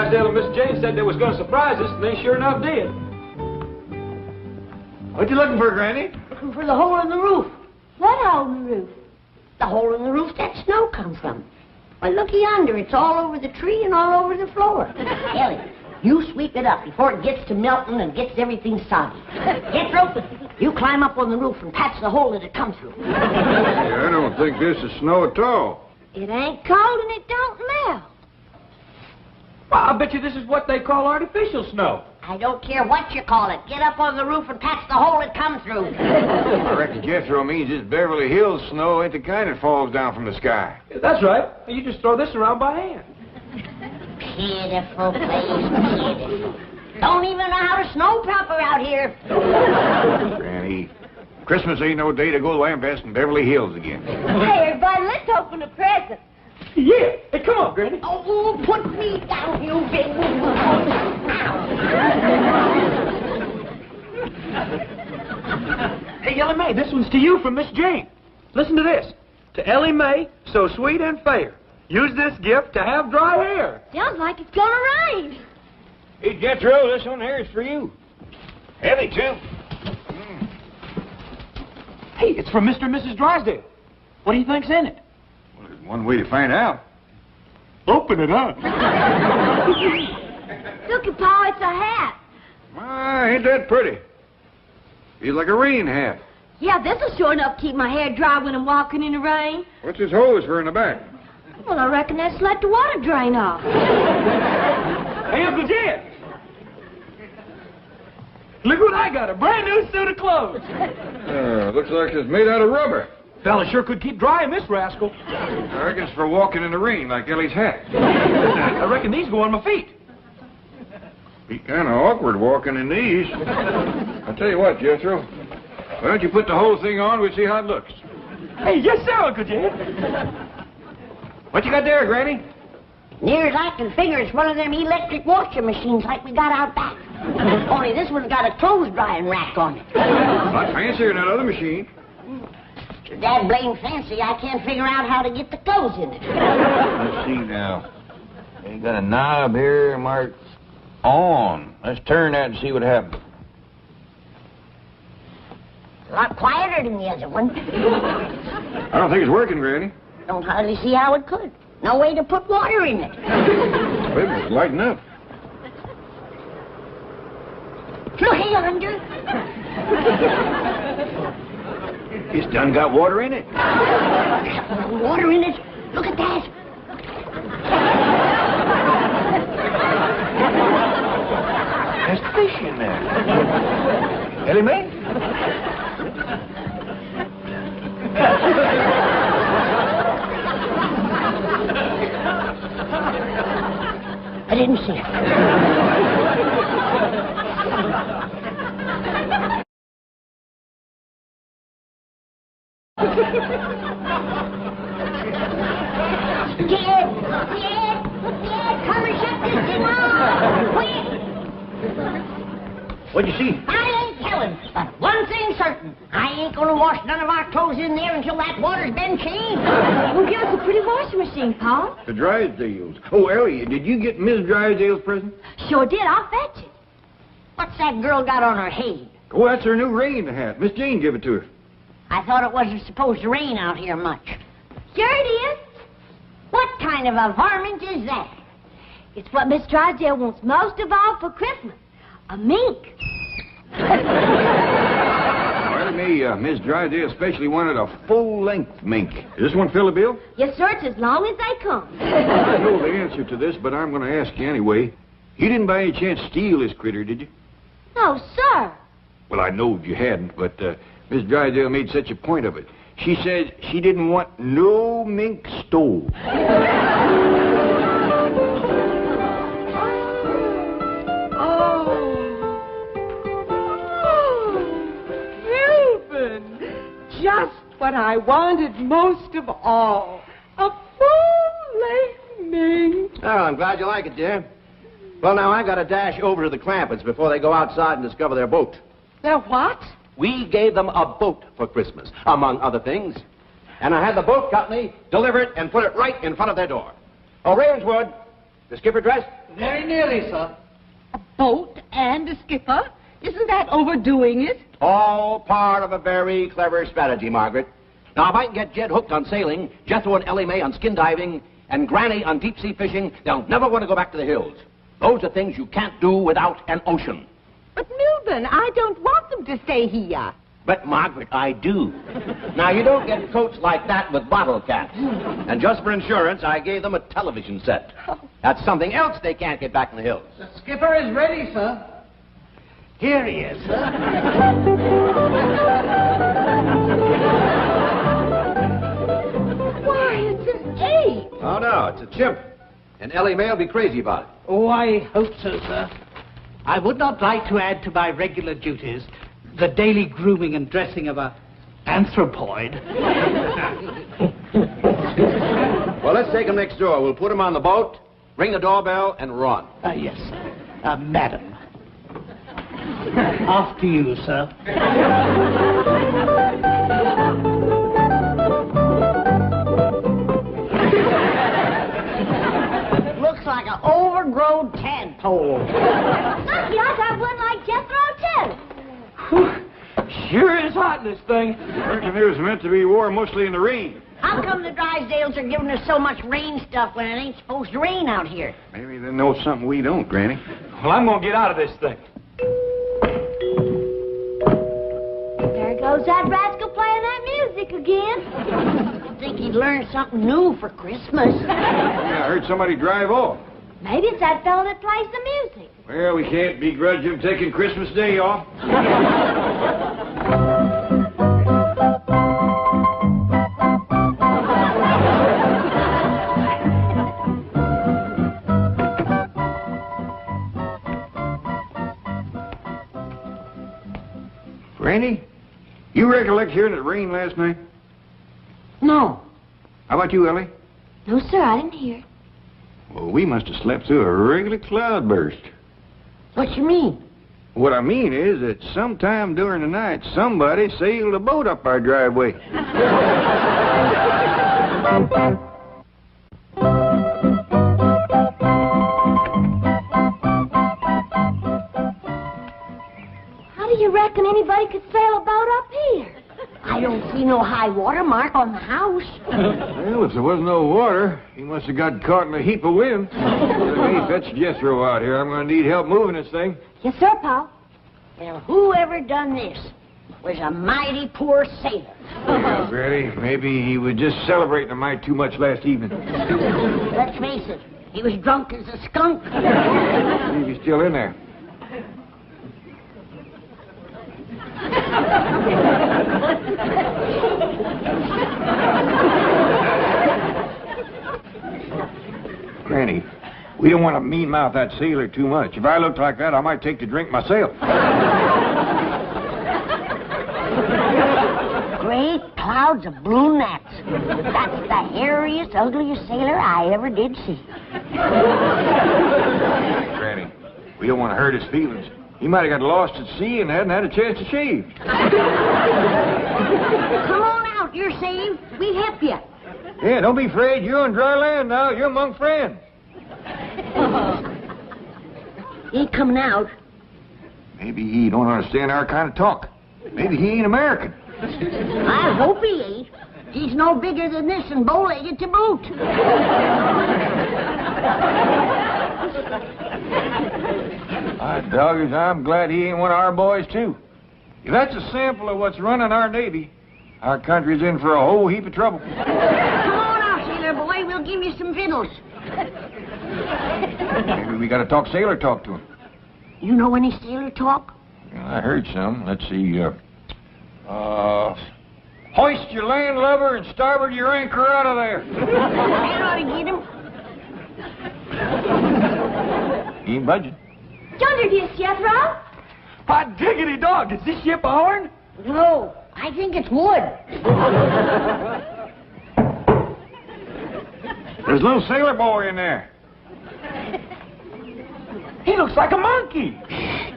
Drysdale and Miss Jane said they was going to surprise us, and they sure enough did. What you looking for, Granny? Looking for the hole in the roof. What hole in the roof? The hole in the roof that snow comes from. Why, looky yonder. It's all over the tree and all over the floor. Ellie, you sweep it up before it gets to melting and gets everything soggy. Jethro, you climb up on the roof and patch the hole that it comes through. Yeah, I don't think this is snow at all. It ain't cold and it don't melt. Well, I bet you this is what they call artificial snow. I don't care what you call it. Get up on the roof and patch the hole it comes through. I reckon Jethro means this Beverly Hills snow ain't the kind that falls down from the sky. Yeah, that's right. You just throw this around by hand. Pitiful place, pitiful. Don't even know how to snow proper out here. Granny, Christmas ain't no day to go lambasting Beverly Hills again. Hey, everybody, let's open a present. Yeah. Hey, come on, Granny. Oh, put me down, you big... Hey, Ellie Mae, this one's to you from Miss Jane. Listen to this. To Ellie Mae, so sweet and fair. Use this gift to have dry hair. Sounds like it's gonna rain. Hey, Jethro, this one here is for you. Heavy, too. Hey, it's from Mr. and Mrs. Drysdale. What do you think's in it? Well, there's one way to find out. Open it up. Look at Pa, it's a hat. Ain't that pretty? Feels like a rain hat. Yeah, this'll sure enough keep my hair dry when I'm walking in the rain. What's this hose for in the back? Well, I reckon that's to let the water drain off. Hey, Uncle Jed. Look what I got, a brand new suit of clothes. Looks like it's made out of rubber. Fella sure could keep dry in this rascal. I reckon it's for walking in the rain like Ellie's hat. I reckon these go on my feet. Be kind of awkward walking in these. I'll tell you what, Jethro. Why don't you put the whole thing on? We'll see how it looks. Hey, yes, sir, Uncle Jed. What you got there, Granny? Near as I can figure, it's one of them electric washing machines like we got out back. Only this one's got a clothes drying rack on it. A lot fancier than that other machine. It's that blame fancy, I can't figure out how to get the clothes in it. Let's see now. You got a knob here marked on. Let's turn that and see what happens. A lot quieter than the other one. I don't think it's working, Granny. Don't hardly see how it could. No way to put water in it. Maybe it's lighting up. Look yonder. It's done got water in it. Water in it? Look at that. There's fish in there. Ellie Mae? I didn't see it. Dad, come and shut this thing off. Quick. What'd you see? I ain't telling, but one thing's certain. I ain't gonna wash none of our clothes in there until that water's been changed. Well, give us a pretty washing machine, Pa. The Drysdales. Oh, Ellie, did you get Miss Drysdale's present? Sure did. I'll fetch it. What's that girl got on her head? Oh, that's her new rain hat. Miss Jane gave it to her. I thought it wasn't supposed to rain out here much. Sure it is. What kind of a varmint is that? It's what Miss Drysdale wants most of all for Christmas. A mink. Pardon me, Miss Drysdale especially wanted a full-length mink. Is this one fill the bill? Yes, sir. It's as long as they come. I know the answer to this, but I'm going to ask you anyway. You didn't by any chance steal this critter, did you? No, sir. Well, I knowed you hadn't, but Miss Drysdale made such a point of it. She said she didn't want no mink stole. Just what I wanted most of all. A full-length mink. Oh, I'm glad you like it, dear. Well, now, I got to dash over to the Clampets before they go outside and discover their boat. Their what? We gave them a boat for Christmas, among other things. And I had the boat company deliver it and put it right in front of their door. Oh, Ravenswood, The skipper dressed? Very nearly, sir. A boat and a skipper? Isn't that overdoing it? All part of a very clever strategy, Margaret. Now, if I can get Jed hooked on sailing, Jethro and Ellie Mae on skin diving, and Granny on deep-sea fishing, they'll never want to go back to the hills. Those are things you can't do without an ocean. But Milburn, I don't want them to stay here. But, Margaret, I do. Now, you don't get coats like that with bottle caps. And just for insurance, I gave them a television set. That's something else they can't get back in the hills. The skipper is ready, sir. Here he is, sir. Why, it's an ape. Oh, no, it's a chimp. And Ellie Mae will be crazy about it. Oh, I hope so, sir. I would not like to add to my regular duties the daily grooming and dressing of a anthropoid. Well, let's take him next door. We'll put him on the boat, ring the doorbell, and run. Yes, madam. After you, sir. Looks like an overgrown tadpole. Lucky I got one like Jethro, too. Sure is hot, this thing. Reckon it was meant to be wore mostly in the rain. How come the Drysdales are giving us so much rain stuff when it ain't supposed to rain out here? Maybe they know something we don't, Granny. Well, I'm gonna get out of this thing. There goes that rascal playing that music again. I think he'd learn something new for Christmas. Yeah, I heard somebody drive off. Maybe it's that fella that plays the music. Well, we can't begrudge him taking Christmas Day off. Granny, you recollect hearing it rain last night? No. How about you, Ellie? No, sir, I didn't hear. Well, we must have slept through a regular cloudburst. What you mean? What I mean is that sometime during the night, somebody sailed a boat up our driveway. How do you reckon anybody could sail a boat up here? I don't see no high water mark on the house. Well, if there was no water, he must have got caught in a heap of wind. Let me fetch Jethro out here. I'm going to need help moving this thing. Yes, sir, Pa. Well, whoever done this was a mighty poor sailor. Well, Granny, maybe he was just celebrating a mite too much last evening. Let's face it, he was drunk as a skunk. Maybe he's still in there. Granny, we don't want to mean-mouth that sailor too much. If I looked like that, I might take to drink myself. Great clouds of blue gnats. That's the hairiest, ugliest sailor I ever did see. Granny, we don't want to hurt his feelings. He might have got lost at sea and hadn't had a chance to shave. Come on out, you're saved. We help you. Yeah, don't be afraid. You're on dry land now. You're among friends. He ain't coming out. Maybe he don't understand our kind of talk. Maybe he ain't American. I hope he ain't. He's no bigger than this and bow-legged to boot. My doggers, I'm glad he ain't one of our boys, too. If that's a sample of what's running our Navy, our country's in for a whole heap of trouble. Come on out, sailor boy. We'll give you some victuals. Maybe we gotta talk sailor talk to him. You know any sailor talk? Well, I heard some. Let's see, hoist your landlubber and starboard your anchor out of there. That ought to get him. He ain't budging. Yonder it is, Jethro. By diggity dog, is this ship ourn? No, I think it's wood. There's a little sailor boy in there. He looks like a monkey.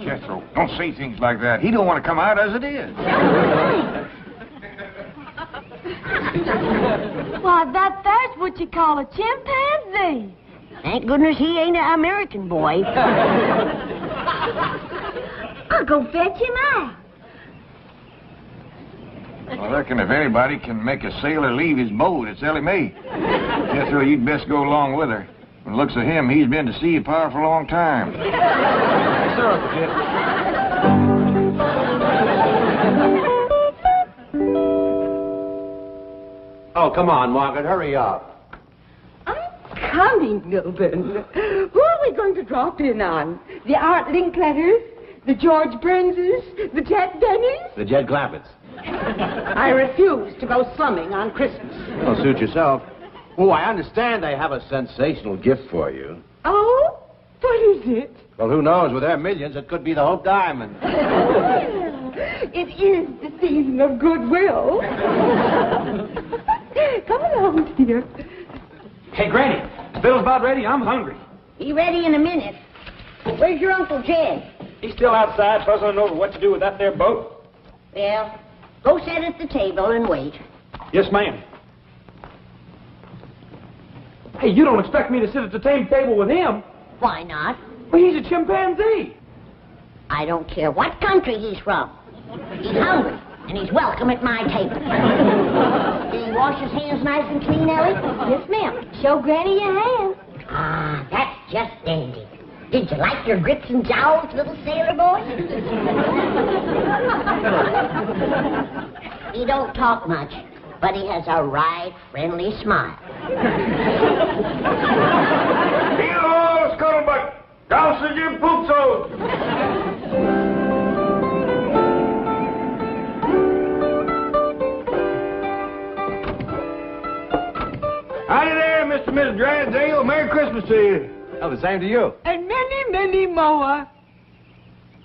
Jethro, don't say things like that. He don't want to come out as it is. Why, that's what you call a chimpanzee. Thank goodness he ain't an American boy. I'll go fetch him out. I reckon if anybody can make a sailor leave his boat, it's Ellie Mae. Jethro, you'd best go along with her. From the looks of him, he's been to sea a powerful long time. Yes, sir, Uncle Jed. Oh, come on, Margaret, hurry up. Coming, Milburn. Who are we going to drop in on? The Art Linkletters? The George Burnses? The Jet Dennis? The Jed Clappets. I refuse to go slumming on Christmas. Well, suit yourself. Oh, I understand they have a sensational gift for you. Oh? What is it? Well, who knows? With their millions, it could be the Hope Diamond. It is the season of goodwill. Come along, dear. Hey, Granny, Bill's about ready. I'm hungry. Be ready in a minute. Where's your Uncle Jed? He's still outside puzzling over what to do with that there boat. Well, go sit at the table and wait. Yes, ma'am. Hey, you don't expect me to sit at the same table with him? Why not? Well, he's a chimpanzee. I don't care what country he's from. He's hungry, and he's welcome at my table. Did he wash his hands nice and clean, Ellie? Yes, ma'am. Show Granny your hand. Ah, that's just dandy. Did you like your grits and jowls, little sailor boy? He don't talk much, but he has a right friendly smile. Hello, scuttlebutt! Douse your poopso! Howdy there, Mr. and Mrs. Drysdale. Merry Christmas to you. Oh, the same to you. And many, many more.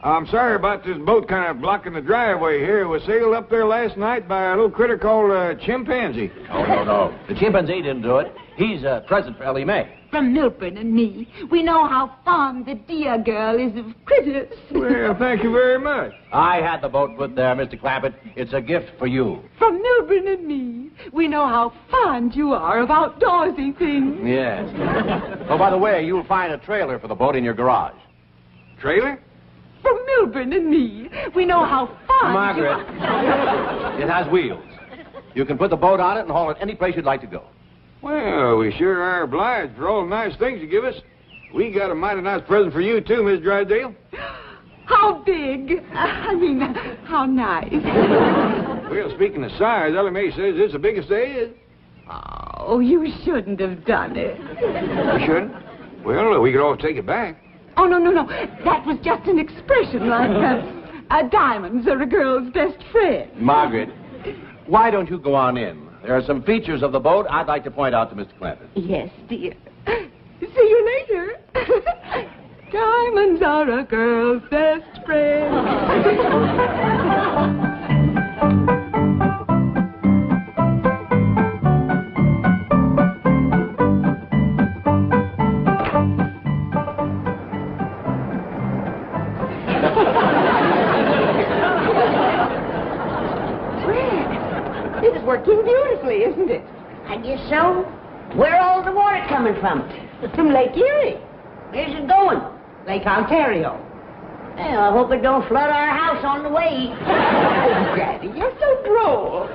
I'm sorry about this boat kind of blocking the driveway here. It was sailed up there last night by a little critter called a chimpanzee. Oh, no. The chimpanzee didn't do it. He's a present for Ellie Mae. From Milburn and me, we know how fond the dear girl is of critters. Well, thank you very much. I had the boat put there, Mr. Clappett. It's a gift for you. From Milburn and me, we know how fond you are of outdoorsy things. Yes. Oh, by the way, you'll find a trailer for the boat in your garage. Trailer? From Milburn and me, we know how fond Margaret, you are. it has wheels. You can put the boat on it and haul it any place you'd like to go. Well, we sure are obliged for all the nice things you give us. We got a mighty nice present for you, too, Miss Drysdale. How big? I mean, how nice. Well, speaking of size, Ellie Mae says it's the biggest there is. Oh, you shouldn't have done it. We shouldn't? Well, we could all take it back. Oh, no. That was just an expression like diamonds are a girl's best friend. Margaret, why don't you go on in? There are some features of the boat I'd like to point out to Mr. Clappett. Yes, dear. See you later. Diamonds are a girl's best friend. It's working beautifully, isn't it? I guess so. Where all the water coming from? From Lake Erie, Where's it going? Lake Ontario. Well, I hope it don't flood our house on the way. Oh, Granny, you're so droll.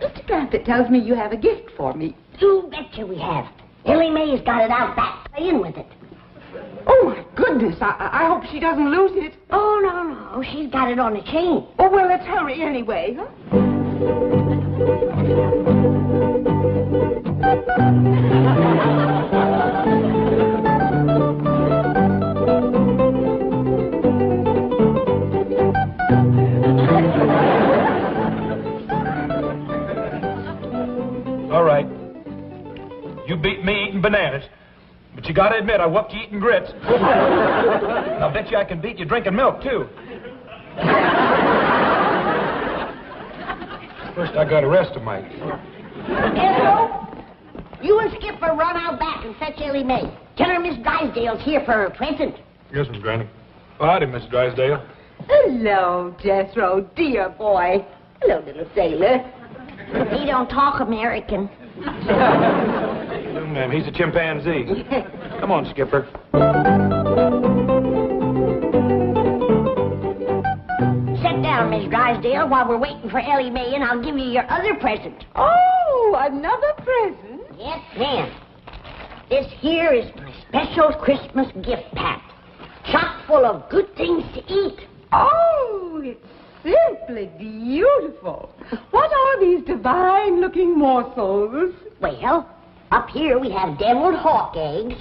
Mr. Clappett tells me you have a gift for me. You betcha we have. Ellie Mae's got it out back, playing with it. Oh, my goodness. I hope she doesn't lose it. Oh, no. She's got it on a chain. Oh, well, let's hurry anyway, huh? All right. You beat me eating bananas. But you gotta admit, I whooped you eating grits. And I'll bet you I can beat you drinking milk, too. First, I gotta rest a mite. Hello? You and Skipper run out back and fetch Ellie Mae. Tell her Miss Drysdale's here for her present. Yes, Miss Granny. Oh, howdy, Miss Drysdale. Hello, Jethro, dear boy. Hello, little sailor. He don't talk American. ma'am. He's a chimpanzee. Come on, Skipper. Sit down, Miss Drysdale, while we're waiting for Ellie Mae, and I'll give you your other present. Oh, another present? Yes, ma'am. This here is my special Christmas gift pack, chock full of good things to eat. Oh, it's simply beautiful. What are these divine-looking morsels? Well, up here we have deviled hawk eggs,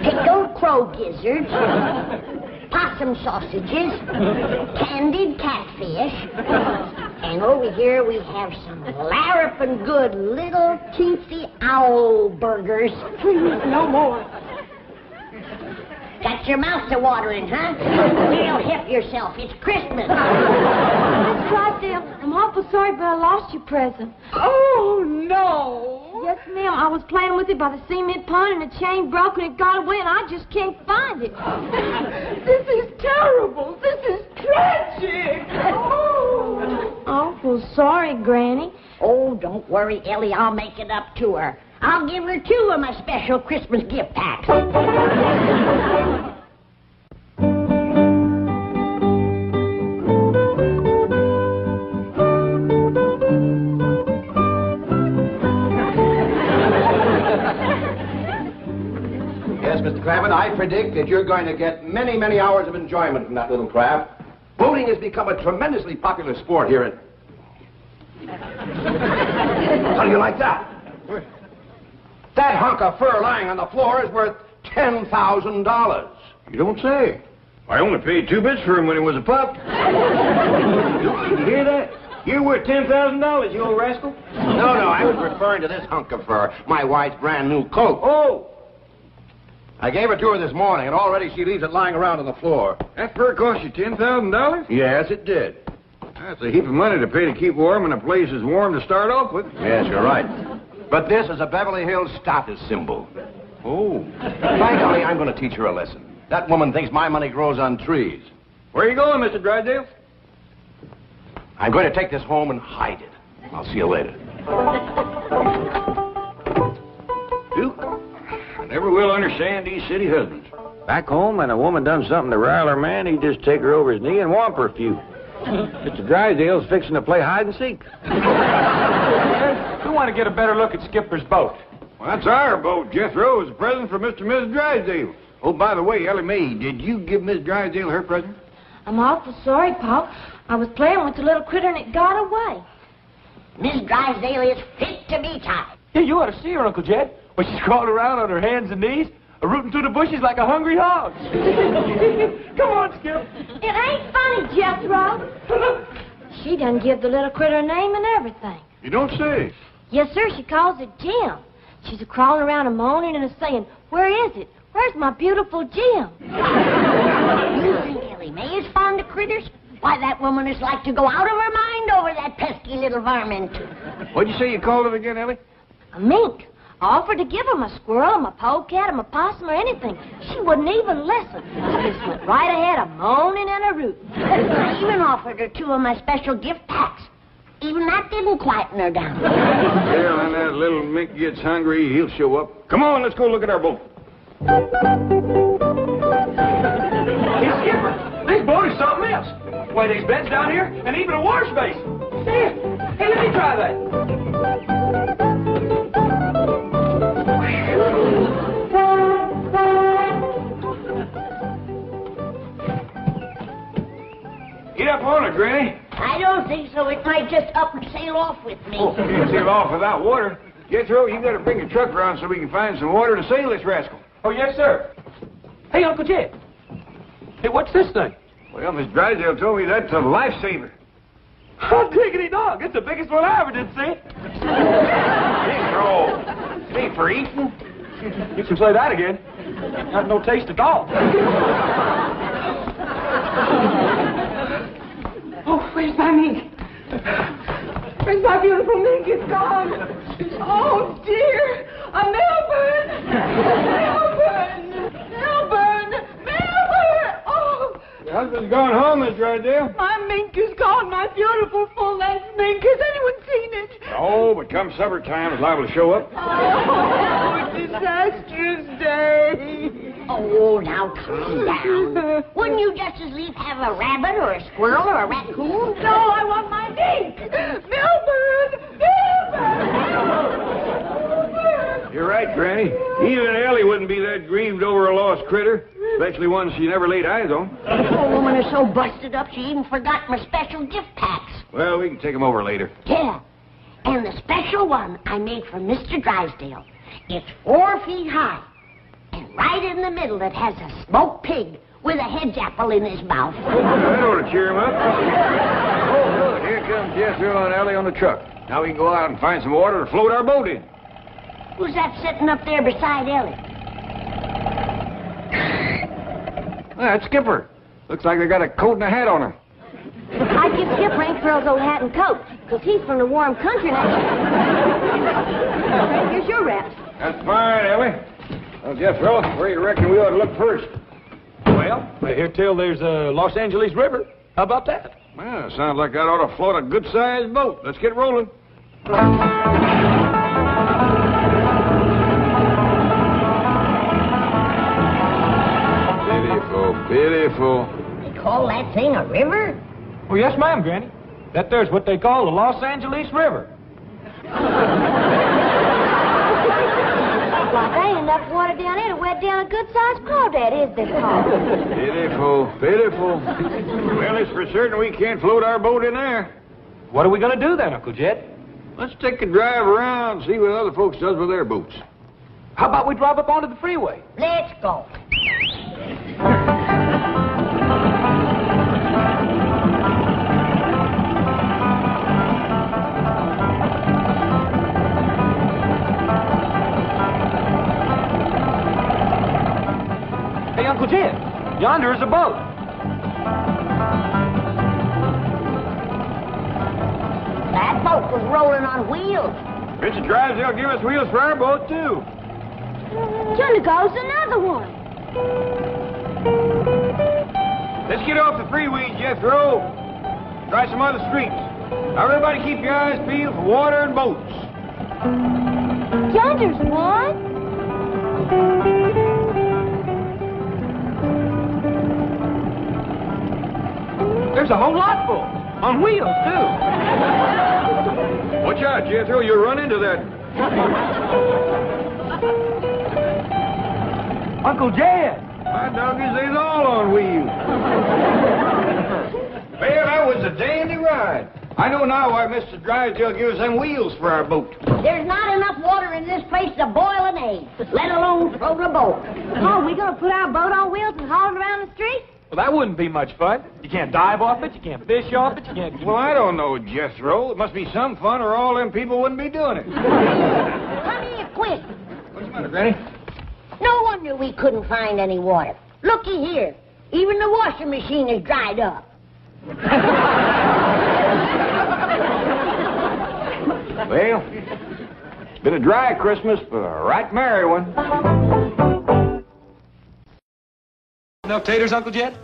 pickled crow gizzards, possum sausages, candied catfish, and over here we have some larrapin' good little teensy owl burgers. No more. Got your mouth to watering, huh? Well, help yourself. It's Christmas. Miss Drysdale, I'm awful sorry, but I lost your present. Oh, no. Yes, ma'am. I was playing with it by the cement pond, and the chain broke, and it got away, and I just can't find it. This is terrible. This is tragic. Oh. Awful sorry, Granny. Oh, don't worry, Ellie. I'll make it up to her. I'll give her 2 of my special Christmas gift packs. Yes, Mr. Craven, I predict that you're going to get many, many hours of enjoyment from that little craft. Boating has become a tremendously popular sport here in... How do you like that? That hunk of fur lying on the floor is worth $10,000. You don't say. I only paid 2 bits for him when he was a pup. Did you hear that? You're worth $10,000, you old rascal. No, I was referring to this hunk of fur, my wife's brand new coat. Oh, I gave it to her this morning, and already she leaves it lying around on the floor. that fur cost you $10,000? Yes, it did. That's a heap of money to pay to keep warm, and the place is warm to start off with. Yes, you're right. But this is a Beverly Hills status symbol. Oh. By golly, I'm going to teach her a lesson. That woman thinks my money grows on trees. Where are you going, Mr. Drysdale? I'm going to take this home and hide it. I'll see you later. Duke, I never will understand these city husbands. Back home, when a woman done something to rile her man, he'd just take her over his knee and whomp her a few. Mr. Drysdale's fixing to play hide and seek. We want to get a better look at Skipper's boat. Well, that's our boat, Jethro. It's a present for Mr. and Mrs. Drysdale. Oh, by the way, Ellie Mae, did you give Miss Drysdale her present? I'm awful sorry, Pop. I was playing with the little critter, and it got away. Miss Drysdale is fit to be tied. Yeah, you ought to see her, Uncle Jed. When she's crawling around on her hands and knees, rooting through the bushes like a hungry hog. Come on, Skip. It ain't funny, Jethro. She done give the little critter a name and everything. You don't say. Yes, sir. She calls it Jim. She's a-crawling around and moaning and a-saying, "Where is it? Where's my beautiful Jim?" You think Ellie Mae is fond of critters? Why, that woman is like to go out of her mind over that pesky little varmint. What'd you say you called it again, Ellie? A mink. I offered to give him a squirrel, a polecat, a possum, or anything. She wouldn't even listen. She just went right ahead a moaning and a rooting. I even offered her 2 of my special gift packs. Even that didn't quieten her down. Yeah, when that little mink gets hungry, he'll show up. Come on, let's go look at our boat. Hey, Skipper, this boat is something else. Why, there's beds down here and even a wash basin. Here, hey, let me try that. Get up on it, Granny. I don't think so. It might just up and sail off with me. Oh, you can sail off without water. Jethro, you gotta bring your truck around so we can find some water to sail this rascal. Oh, yes, sir. Hey, Uncle Jed. Hey, what's this thing? Well, Miss Drysdale told me that's a lifesaver. Oh, diggity dog. It's the biggest one I ever did see. Jethro, it ain't for eating. You can say that again. Got no taste at all. Oh, where's my mink? Where's my beautiful mink? It's gone. Oh, dear. Melbourne! Melbourne! Melbourne! Melbourne! Oh! How Husband's gone home, Miss Drysdale. My mink is gone. My beautiful full-length mink. Has anyone seen it? Oh, but come supper time, it's liable to show up. Oh, disastrous day. Oh, now calm down. Wouldn't you just as lief have a rabbit or a squirrel or a raccoon? No, I want my mink. Milburn! Milburn! You're right, Granny. Even Ellie wouldn't be that grieved over a lost critter, especially one she never laid eyes on. The poor woman is so busted up she even forgot my special gift packs. Well, we can take them over later. Yeah, and the special one I made for Mr. Drysdale. It's 4 feet high, and right in the middle it has a smoked pig with a hedge apple in his mouth. That ought to cheer him up. Oh, look, here comes Jethro and Ellie on the truck. Now we can go out and find some water to float our boat in. Who's that sitting up there beside Ellie? That's Skipper. Looks like they got a coat and a hat on her. I'd give Skipper Hank Pearl's old hat and coat, because he's from the warm country now. Here's your wraps. That's fine, Ellie. Well, Jethro, where you reckon we ought to look first? Well, I hear tell there's a Los Angeles River. How about that? Well, sounds like that ought to float a good-sized boat. Let's get rolling. Pitiful, pitiful. They call that thing a river? Well, yes, ma'am, Granny. That there's what they call the Los Angeles River. Well, there ain't enough water down here to wet down a good-sized crawdad, is there, Paul? Pitiful, pitiful. Well, it's for certain we can't float our boat in there. What are we going to do then, Uncle Jed? Let's take a drive around and see what other folks does with their boats. How about we drive up onto the freeway? Let's go. Hey, Uncle Jed, yonder is a boat. That boat was rolling on wheels. Mr. Drysdale give us wheels for our boat, too. Yonder goes another one. Let's get off the freeway, Jethro. Try some other streets. Now, everybody keep your eyes peeled for water and boats. Yonder's one. There's a whole lot full. On wheels, too. Watch out, Jethro. You'll run into that. Uncle Jed. My doggies, they's all on wheels. Well, that was a dandy ride. I know now why Mr. Drysdale gives us them wheels for our boat. There's not enough water in this place to boil an egg, let alone float a boat. Oh, we gonna put our boat on wheels and haul it around the street? Well, that wouldn't be much fun. You can't dive off it. You can't fish off it. You can't... Well, I don't know, Jethro. It must be some fun or all them people wouldn't be doing it. Come here, quick. What's the matter, Granny? No wonder we couldn't find any water. Looky here. Even the washing machine is dried up. Well, it's been a dry Christmas, but a right merry one. No taters, Uncle Jed?